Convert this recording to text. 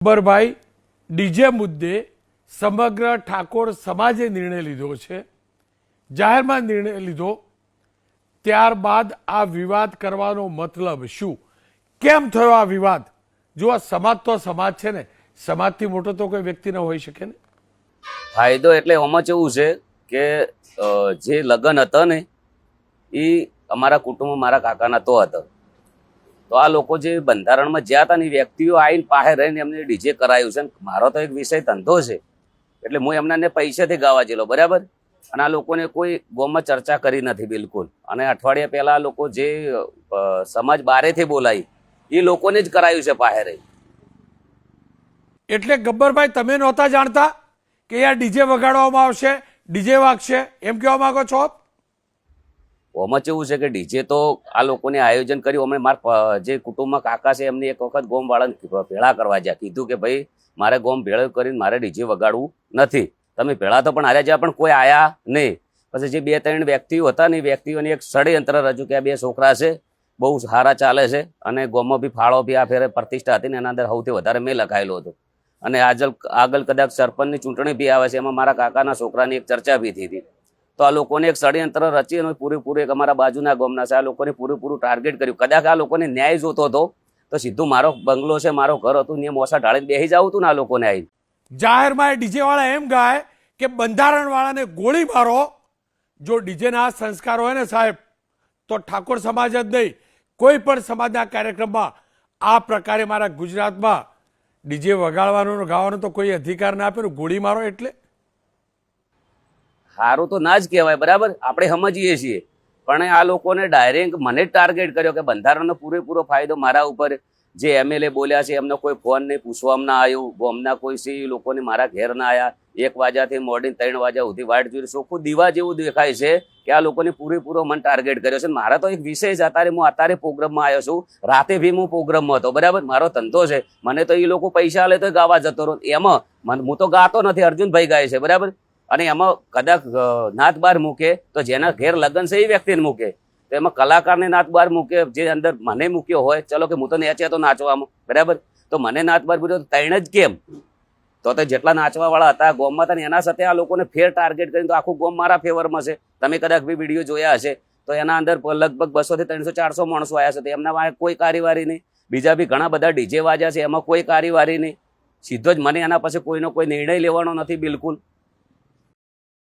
Gabbarbhai DJ મુદ્દે સમગ્ર ઠાકોર સમાજે નિર્ણય લીધો છે, જાહેરમાં નિર્ણય લીધો, ત્યારબાદ આ વિવાદ કરવાનો મતલબ શું? કેમ થયો આ વિવાદ? જો આ સમાજ તો સમાજ છે ને, સમાજથી મોટો તો કોઈ વ્યક્તિ ન હોઈ શકે ને. ફાયદો એટલે આમાં કેવું છે કે જે લગ્ન હતા ને એ અમારા કુટુંબ મારા કાકાના તો હતા, તો આ લોકો જે બંધારણમાં જ્યાં હતા ને વ્યક્તિઓ આવીને પાસે રહીને એમને ડીજે કરાયું છે. મારો તો એક વિષય ધંધો છે એટલે હું એમના પૈસાથી ગાવા જેલો, બરાબર. અને આ લોકોને કોઈ ગામમાં ચર્ચા કરી નથી બિલકુલ. અને અઠવાડિયા પહેલા આ લોકો જે સમાજ બારેથી બોલાવી એ લોકોને જ કરાયું છે પાસે રહી. એટલે ગબ્બરભાઈ તમે નહોતા જાણતા કે આ ડીજે વગાડવામાં આવશે, ડીજે વાગશે, એમ કહેવા માંગો છો? ઓમાં કેવું છે કે ડીજે તો આ લોકોને આયોજન કર્યું. અમે મારા જે કુટુંબમાં કાકા છે એમને એક વખત ગોમ વાળાને ભેળા કરવા જ્યાં કીધું કે ભાઈ મારે ગોમ ભેળો કરીને મારે ડીજે વગાડવું નથી, તમે ભેળા તો પણ હાર્યા જ્યાં પણ કોઈ આયા નહીં. પછી જે 2-3 વ્યક્તિઓ હતા ને વ્યક્તિઓની એક ષડયંત્ર રજૂ કે આ 2 છોકરા છે બહુ સારા ચાલે છે અને ગોમમાં બી ફાળો બી આ ફેરે પ્રતિષ્ઠા હતી ને એના અંદર સૌથી વધારે મેં લખાયેલો હતો. અને આગળ કદાચ સરપંચની ચૂંટણી બી આવે છે, એમાં મારા કાકાના છોકરાની એક ચર્ચા બી થઈ હતી. તો આ લોકોને એક ષડયંત્ર રચી અને પૂરેપૂરું એક અમારા બાજુના ગામના છે આ લોકોને પૂરેપૂરું ટાર્ગેટ કર્યું. કદાચ આ લોકોને ન્યાય જોતો હતો તો સીધું મારો બંગલો છે, મારો ઘર હતું ને મોસા ઢાળીને બેસી જવું હતું ને આ લોકોને આવી. જાહેરમાં ડીજે વાળા એમ ગાય કે બંધારણ વાળાને ગોળી મારો. જો ડીજેના આ સંસ્કાર હોય ને સાહેબ, તો ઠાકોર સમાજ જ નહીં કોઈ પણ સમાજના કાર્યક્રમમાં આ પ્રકારે મારા ગુજરાતમાં ડીજે વગાડવાનો ગાવાનો તો કોઈ અધિકાર ના આપે. ગોળી મારો એટલે સારું તો ના જ કહેવાય, બરાબર, આપણે સમજીએ છીએ. પણ આ લોકોને ડાયરેક્ટ મને જ ટાર્ગેટ કર્યો કે બંધારણનો પૂરેપૂરો ફાયદો મારા ઉપર. જે MLA બોલ્યા છે એમનો કોઈ ફોન નહીં પૂછવામાં ના આવ્યું, ગામના કોઈ સી લોકોને મારા ઘેર ના આવ્યા. 1 વાગ્યાથી મોડીને 3 વાગ્યા સુધી વાટ જોઈ ચોખ્ખું દીવા જેવું દેખાય છે કે આ લોકોને પૂરેપૂરો મને ટાર્ગેટ કર્યો છે. મારા તો એક વિષય છે, અત્યારે પ્રોગ્રામમાં આવ્યો છું, રાતે બી હું પ્રોગ્રામમાં હતો, બરાબર. મારો ધંધો છે, મને તો એ લોકો પૈસા લે તો ગાવા જતો રહો. એમાં હું તો ગાતો નથી, અર્જુનભાઈ ગાય છે, બરાબર. અને એમાં કદાચ નાત બાર મૂકે તો જેના ઘેર લગ્ન છે એ વ્યક્તિને મૂકે, તો એમાં કલાકારને નાત બાર મૂકે. જે અંદર મને મૂક્યો હોય, ચલો કે હું તો નેચ્યા તો નાચવામાં, બરાબર, તો મને નાત બાર મૂક્યો તો 3 જ કેમ? તો જેટલા નાચવા વાળા હતા ગોમમાં હતા ને એના સાથે આ લોકોને ફેર ટાર્ગેટ કરીને તો આખું ગોમ મારા ફેવરમાં છે. તમે કદાચ બી વિડીયો જોયા હશે તો એના અંદર લગભગ 200 થી 300 400 માણસો આવ્યા છે. તો એમના વાંહે કોઈ કાર્યવાહી નહીં. બીજા બી ઘણા બધા ડીજે વાજ્યા છે, એમાં કોઈ કાર્યવાહી નહીં. સીધો જ મને એના પાસે કોઈનો કોઈ નિર્ણય લેવાનો નથી બિલકુલ.